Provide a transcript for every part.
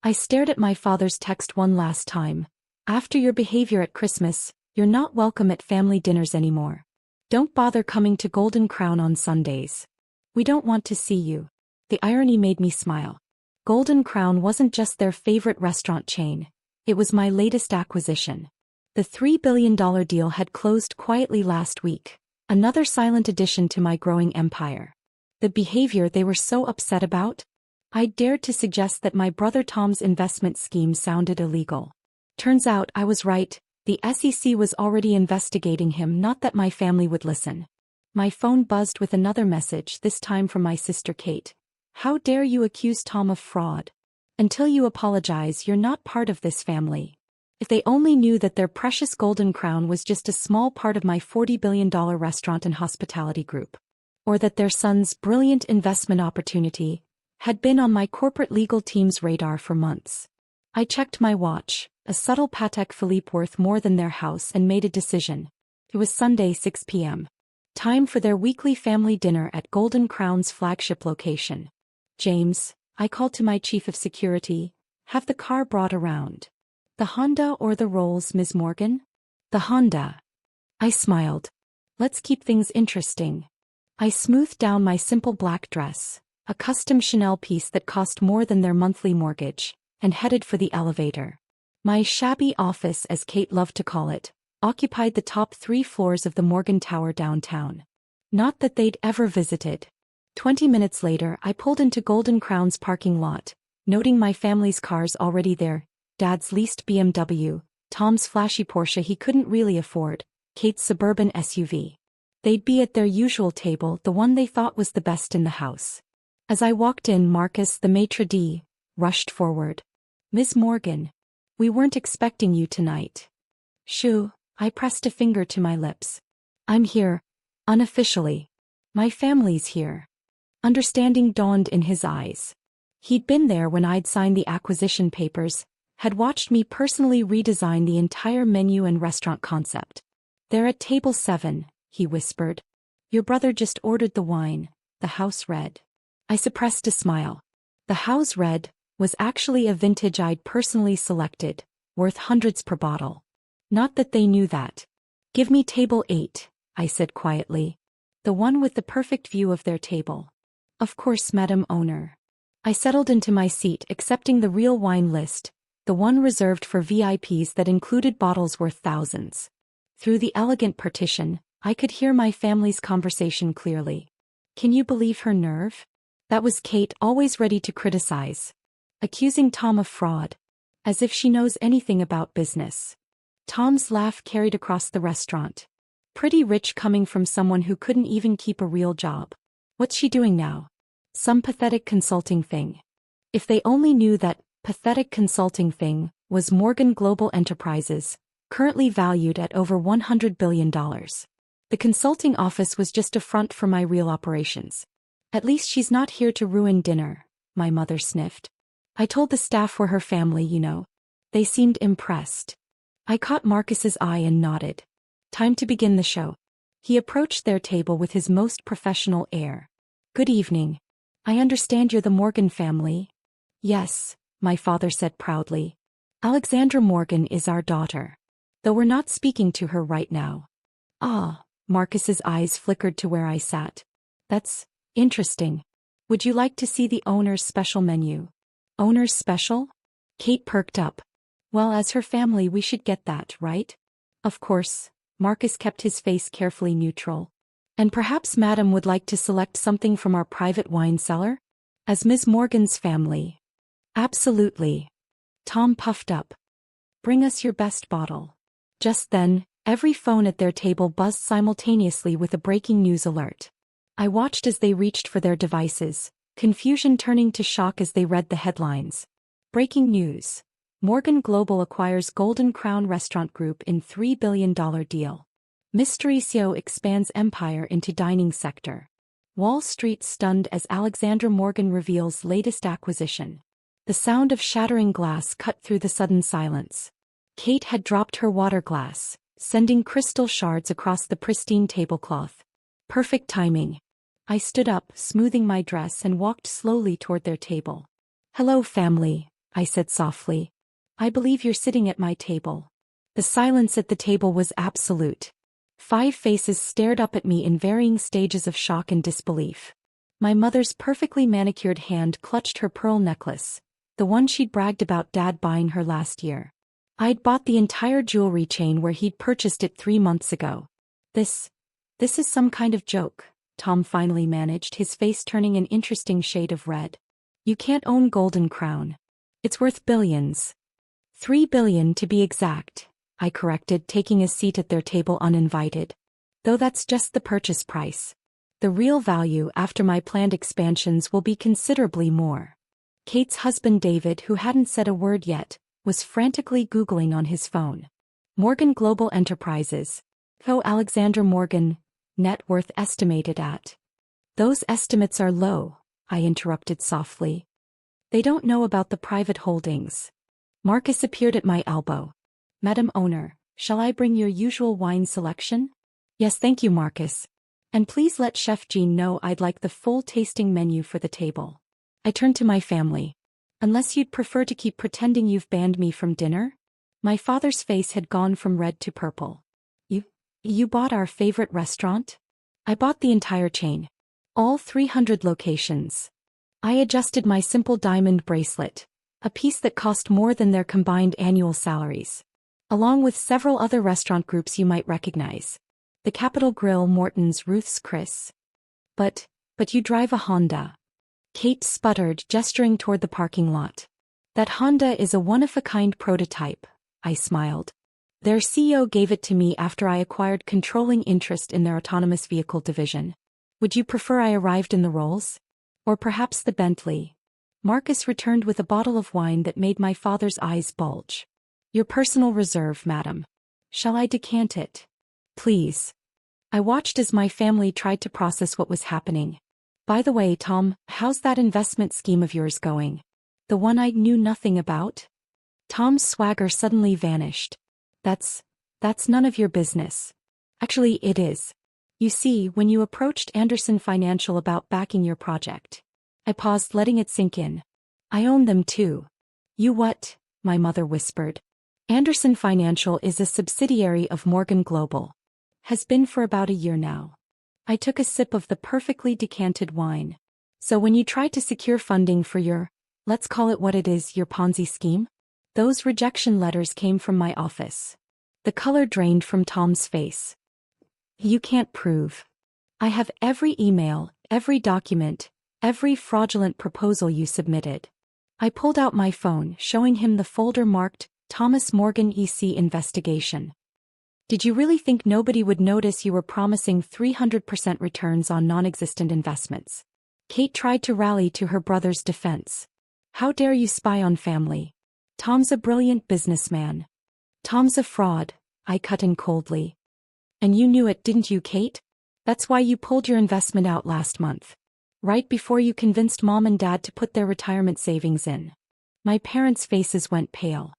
I stared at my father's text one last time. After your behavior at Christmas, you're not welcome at family dinners anymore. Don't bother coming to Golden Crown on Sundays. We don't want to see you. The irony made me smile. Golden Crown wasn't just their favorite restaurant chain. It was my latest acquisition. The $3 billion deal had closed quietly last week, another silent addition to my growing empire. The behavior they were so upset about? I dared to suggest that my brother Tom's investment scheme sounded illegal. Turns out I was right, the SEC was already investigating him, not that my family would listen. My phone buzzed with another message, this time from my sister Kate. How dare you accuse Tom of fraud? Until you apologize, you're not part of this family. If they only knew that their precious Golden Crown was just a small part of my $40 billion restaurant and hospitality group. Or that their son's brilliant investment opportunity had been on my corporate legal team's radar for months. I checked my watch, a subtle Patek Philippe worth more than their house, and made a decision. It was Sunday 6 p.m. Time for their weekly family dinner at Golden Crown's flagship location. James, I called to my chief of security, have the car brought around. The Honda or the Rolls, Ms. Morgan? The Honda. I smiled. Let's keep things interesting. I smoothed down my simple black dress, a custom Chanel piece that cost more than their monthly mortgage, and headed for the elevator. My shabby office, as Kate loved to call it, occupied the top 3 floors of the Morgan Tower downtown. Not that they'd ever visited. 20 minutes later, I pulled into Golden Crown's parking lot, noting my family's cars already there, Dad's leased BMW, Tom's flashy Porsche he couldn't really afford, Kate's suburban SUV. They'd be at their usual table, the one they thought was the best in the house. As I walked in, Marcus, the maitre d', rushed forward. Ms. Morgan. We weren't expecting you tonight. Shoo, I pressed a finger to my lips. I'm here. Unofficially. My family's here. Understanding dawned in his eyes. He'd been there when I'd signed the acquisition papers, had watched me personally redesign the entire menu and restaurant concept. They're at table 7, he whispered. Your brother just ordered the wine, the house red. I suppressed a smile. The house red was actually a vintage I'd personally selected, worth hundreds per bottle. Not that they knew that. Give me table 8, I said quietly. The one with the perfect view of their table. Of course, Madam Owner. I settled into my seat, accepting the real wine list, the one reserved for VIPs that included bottles worth thousands. Through the elegant partition, I could hear my family's conversation clearly. Can you believe her nerve? That was Kate, always ready to criticize. Accusing Tom of fraud. As if she knows anything about business. Tom's laugh carried across the restaurant. Pretty rich coming from someone who couldn't even keep a real job. What's she doing now? Some pathetic consulting thing. If they only knew that pathetic consulting thing was Morgan Global Enterprises, currently valued at over $100 billion. The consulting office was just a front for my real operations. At least she's not here to ruin dinner, my mother sniffed. I told the staff we're her family, you know. They seemed impressed. I caught Marcus's eye and nodded. Time to begin the show. He approached their table with his most professional air. Good evening. I understand you're the Morgan family. Yes, my father said proudly. Alexandra Morgan is our daughter. Though we're not speaking to her right now. Ah, Marcus's eyes flickered to where I sat. That's interesting. Would you like to see the owner's special menu? Owner's special? Kate perked up. Well, as her family we should get that, right? Of course, Marcus kept his face carefully neutral. And perhaps Madam would like to select something from our private wine cellar? As Ms. Morgan's family. Absolutely. Tom puffed up. Bring us your best bottle. Just then, every phone at their table buzzed simultaneously with a breaking news alert. I watched as they reached for their devices, confusion turning to shock as they read the headlines. Breaking news. Morgan Global acquires Golden Crown Restaurant Group in $3 billion deal. Mystery CEO expands empire into dining sector. Wall Street stunned as Alexandra Morgan reveals latest acquisition. The sound of shattering glass cut through the sudden silence. Kate had dropped her water glass, sending crystal shards across the pristine tablecloth. Perfect timing. I stood up, smoothing my dress, and walked slowly toward their table. Hello, family. I said softly. I believe you're sitting at my table. The silence at the table was absolute. 5 faces stared up at me in varying stages of shock and disbelief. My mother's perfectly manicured hand clutched her pearl necklace, the one she'd bragged about Dad buying her last year. I'd bought the entire jewelry chain where he'd purchased it 3 months ago. This is some kind of joke, Tom finally managed, his face turning an interesting shade of red. You can't own Golden Crown. It's worth billions. 3 billion to be exact, I corrected, taking a seat at their table uninvited. Though that's just the purchase price. The real value after my planned expansions will be considerably more. Kate's husband David, who hadn't said a word yet, was frantically Googling on his phone. Morgan Global Enterprises. Alexander Morgan, net worth estimated at. Those estimates are low, I interrupted softly. They don't know about the private holdings. Marcus appeared at my elbow. Madam Owner, shall I bring your usual wine selection? Yes, thank you, Marcus. And please let Chef Jean know I'd like the full tasting menu for the table. I turned to my family. Unless you'd prefer to keep pretending you've banned me from dinner? My father's face had gone from red to purple. You bought our favorite restaurant? I bought the entire chain. All 300 locations. I adjusted my simple diamond bracelet, a piece that cost more than their combined annual salaries. Along with several other restaurant groups you might recognize. The Capitol Grill, Morton's, Ruth's Chris. But you drive a Honda. Kate sputtered, gesturing toward the parking lot. That Honda is a one-of-a-kind prototype, I smiled. Their CEO gave it to me after I acquired controlling interest in their autonomous vehicle division. Would you prefer I arrived in the Rolls? Or perhaps the Bentley? Marcus returned with a bottle of wine that made my father's eyes bulge. Your personal reserve, madam. Shall I decant it? Please. I watched as my family tried to process what was happening. By the way, Tom, how's that investment scheme of yours going? The one I knew nothing about? Tom's swagger suddenly vanished. That's none of your business. Actually, it is. You see, when you approached Anderson Financial about backing your project. I paused, letting it sink in. I own them too. You what? My mother whispered. Anderson Financial is a subsidiary of Morgan Global. Has been for about a year now. I took a sip of the perfectly decanted wine. So when you tried to secure funding for your, let's call it what it is, your Ponzi scheme? Those rejection letters came from my office. The color drained from Tom's face. You can't prove. I have every email, every document, every fraudulent proposal you submitted. I pulled out my phone, showing him the folder marked, Thomas Morgan EC Investigation. Did you really think nobody would notice you were promising 300% returns on non-existent investments? Kate tried to rally to her brother's defense. How dare you spy on family? Tom's a brilliant businessman. Tom's a fraud, I cut in coldly. And you knew it, didn't you, Kate? That's why you pulled your investment out last month. Right before you convinced Mom and Dad to put their retirement savings in. My parents' faces went pale.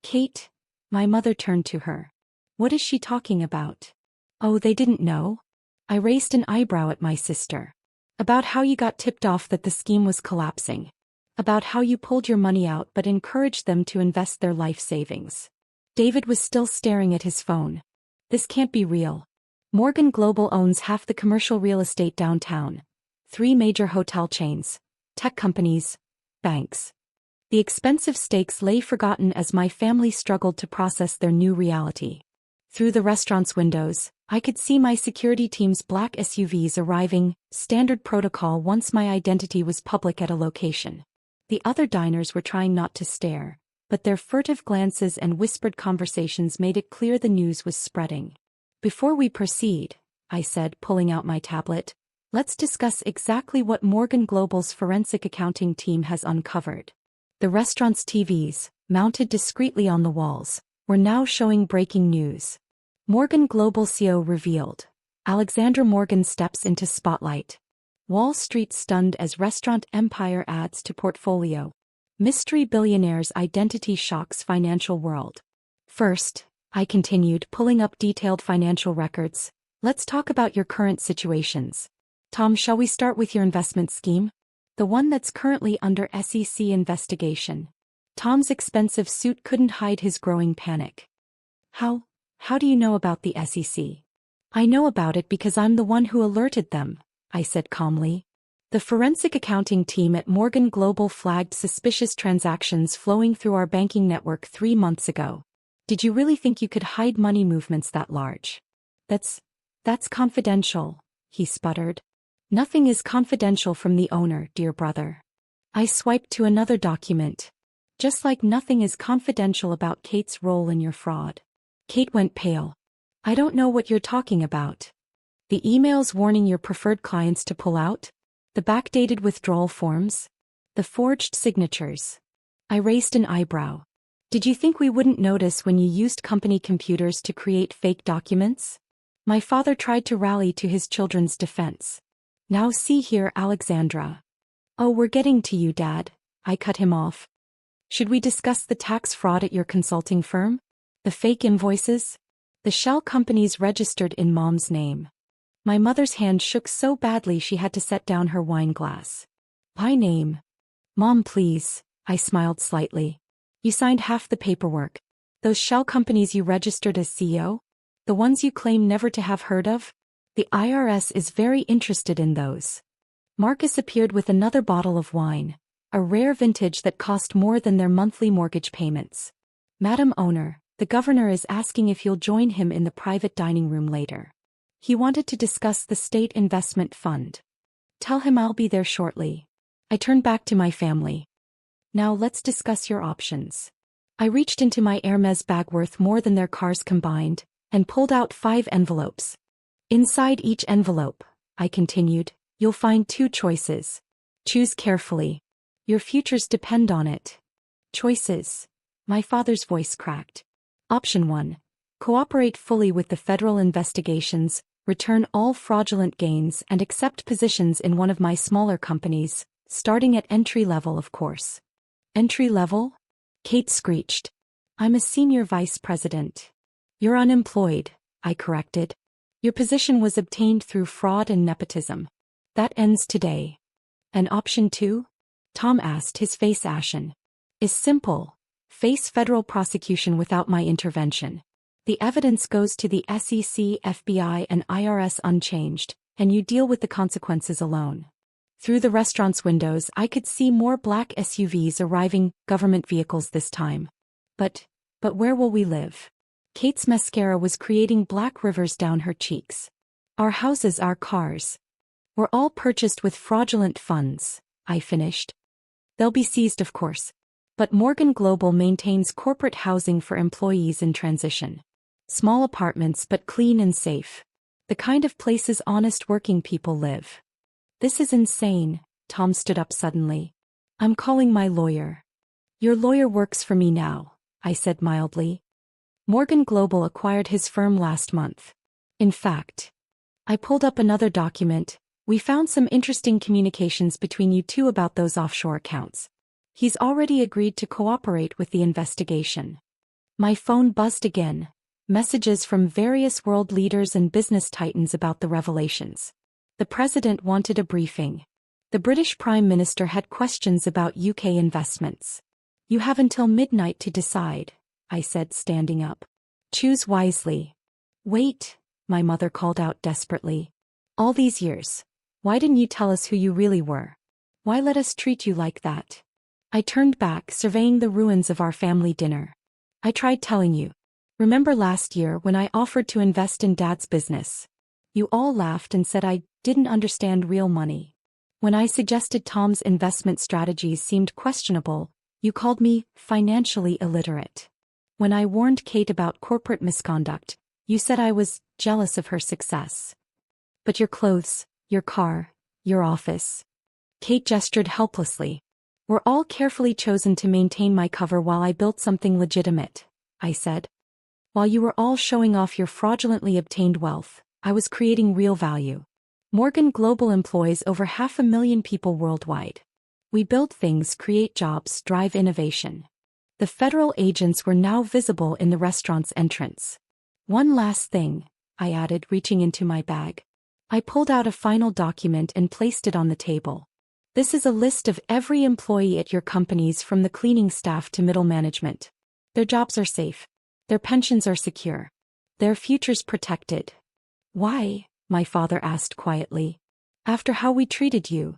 Kate, my mother turned to her. What is she talking about? Oh, they didn't know? I raised an eyebrow at my sister. About how you got tipped off that the scheme was collapsing. About how you pulled your money out but encouraged them to invest their life savings. David was still staring at his phone. This can't be real. Morgan Global owns half the commercial real estate downtown. 3 major hotel chains, tech companies, banks. The expensive stakes lay forgotten as my family struggled to process their new reality. Through the restaurant's windows, I could see my security team's black SUVs arriving, standard protocol once my identity was public at a location. The other diners were trying not to stare, but their furtive glances and whispered conversations made it clear the news was spreading. Before we proceed, I said, pulling out my tablet, let's discuss exactly what Morgan Global's forensic accounting team has uncovered. The restaurant's TVs, mounted discreetly on the walls, were now showing breaking news. Morgan Global CEO revealed. Alexander Morgan steps into spotlight. Wall Street stunned as restaurant empire adds to portfolio. Mystery billionaire's identity shocks financial world. First, I continued, pulling up detailed financial records. Let's talk about your current situations. Tom, shall we start with your investment scheme? The one that's currently under SEC investigation. Tom's expensive suit couldn't hide his growing panic. How do you know about the SEC? I know about it because I'm the one who alerted them, I said calmly. The forensic accounting team at Morgan Global flagged suspicious transactions flowing through our banking network 3 months ago. Did you really think you could hide money movements that large? That's confidential, he sputtered. Nothing is confidential from the owner, dear brother. I swiped to another document. Just like nothing is confidential about Kate's role in your fraud. Kate went pale. I don't know what you're talking about. The emails warning your preferred clients to pull out? The backdated withdrawal forms? The forged signatures? I raised an eyebrow. Did you think we wouldn't notice when you used company computers to create fake documents? My father tried to rally to his children's defense. Now see here, Alexandra. Oh, we're getting to you, Dad. I cut him off. Should we discuss the tax fraud at your consulting firm? The fake invoices? The shell companies registered in Mom's name. My mother's hand shook so badly she had to set down her wine glass. My name? Mom, please, I smiled slightly. You signed half the paperwork. Those shell companies you registered as CEO? The ones you claim never to have heard of? The IRS is very interested in those. Marcus appeared with another bottle of wine, a rare vintage that cost more than their monthly mortgage payments. Madam Owner, the governor is asking if you'll join him in the private dining room later. He wanted to discuss the state investment fund. Tell him I'll be there shortly. I turned back to my family. Now let's discuss your options. I reached into my Hermes bag worth more than their cars combined, and pulled out 5 envelopes. Inside each envelope, I continued, you'll find 2 choices. Choose carefully. Your futures depend on it. Choices. My father's voice cracked. Option 1. Cooperate fully with the federal investigations, return all fraudulent gains and accept positions in one of my smaller companies, starting at entry level of course. Entry level? Kate screeched. I'm a senior vice president. You're unemployed, I corrected. Your position was obtained through fraud and nepotism. That ends today. And option 2? Tom asked, his face ashen. Is simple. Face federal prosecution without my intervention. The evidence goes to the SEC, FBI, and IRS unchanged, and you deal with the consequences alone. Through the restaurant's windows, I could see more black SUVs arriving, government vehicles this time. But where will we live? Kate's mascara was creating black rivers down her cheeks. Our houses, our cars. Were all purchased with fraudulent funds, I finished. They'll be seized, of course. But Morgan Global maintains corporate housing for employees in transition. Small apartments but clean and safe. The kind of places honest working people live. This is insane, Tom stood up suddenly. I'm calling my lawyer. Your lawyer works for me now, I said mildly. Morgan Global acquired his firm last month. In fact, I pulled up another document. We found some interesting communications between you two about those offshore accounts. He's already agreed to cooperate with the investigation. My phone buzzed again. Messages from various world leaders and business titans about the revelations. The president wanted a briefing. The British Prime Minister had questions about UK investments. You have until midnight to decide, I said, standing up. Choose wisely. Wait, my mother called out desperately. All these years, why didn't you tell us who you really were? Why let us treat you like that? I turned back, surveying the ruins of our family dinner. I tried telling you. Remember last year when I offered to invest in Dad's business? You all laughed and said I didn't understand real money. When I suggested Tom's investment strategies seemed questionable, you called me financially illiterate. When I warned Kate about corporate misconduct, you said I was jealous of her success. But your clothes, your car, your office. Kate gestured helplessly. Were all carefully chosen to maintain my cover while I built something legitimate, I said. While you were all showing off your fraudulently obtained wealth, I was creating real value. Morgan Global employs over 500,000 people worldwide. We build things, create jobs, drive innovation. The federal agents were now visible in the restaurant's entrance. One last thing, I added, reaching into my bag. I pulled out a final document and placed it on the table. This is a list of every employee at your companies from the cleaning staff to middle management. Their jobs are safe. Their pensions are secure. Their futures protected. Why? My father asked quietly. After how we treated you.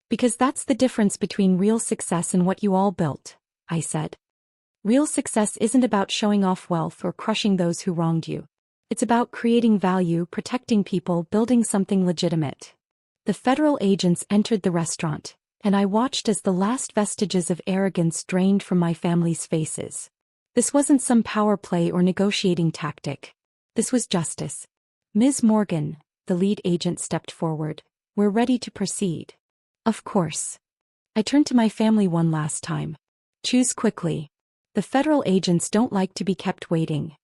Because that's the difference between real success and what you all built, I said. Real success isn't about showing off wealth or crushing those who wronged you. It's about creating value, protecting people, building something legitimate. The federal agents entered the restaurant, and I watched as the last vestiges of arrogance drained from my family's faces. This wasn't some power play or negotiating tactic. This was justice. Ms. Morgan, the lead agent stepped forward. We're ready to proceed. Of course. I turned to my family one last time. Choose quickly. The federal agents don't like to be kept waiting.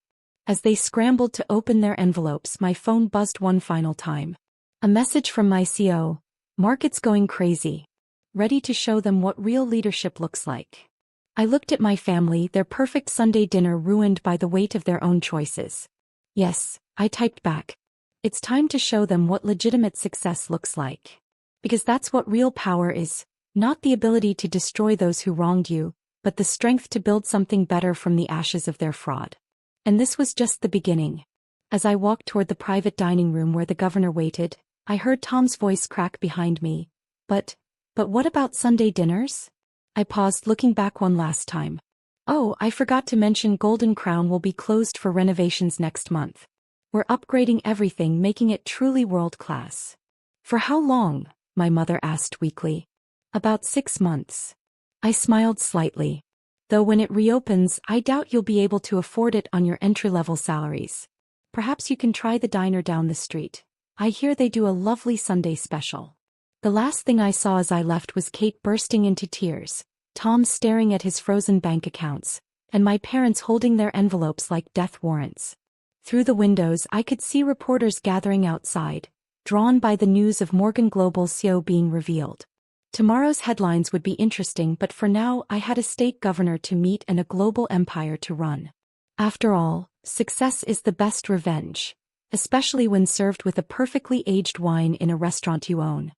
As they scrambled to open their envelopes, my phone buzzed one final time. A message from my CO. Market's going crazy. Ready to show them what real leadership looks like. I looked at my family, their perfect Sunday dinner ruined by the weight of their own choices. Yes, I typed back. It's time to show them what legitimate success looks like. Because that's what real power is, not the ability to destroy those who wronged you, but the strength to build something better from the ashes of their fraud. And this was just the beginning. As I walked toward the private dining room where the governor waited, I heard Tom's voice crack behind me. But what about Sunday dinners? I paused, looking back one last time. Oh, I forgot to mention Golden Crown will be closed for renovations next month. We're upgrading everything, making it truly world-class. For how long? My mother asked weakly. About 6 months. I smiled slightly. Though when it reopens, I doubt you'll be able to afford it on your entry-level salaries. Perhaps you can try the diner down the street. I hear they do a lovely Sunday special. The last thing I saw as I left was Kate bursting into tears, Tom staring at his frozen bank accounts, and my parents holding their envelopes like death warrants. Through the windows I could see reporters gathering outside, drawn by the news of Morgan Global's CEO being revealed. Tomorrow's headlines would be interesting, but for now I had a state governor to meet and a global empire to run. After all, success is the best revenge, especially when served with a perfectly aged wine in a restaurant you own.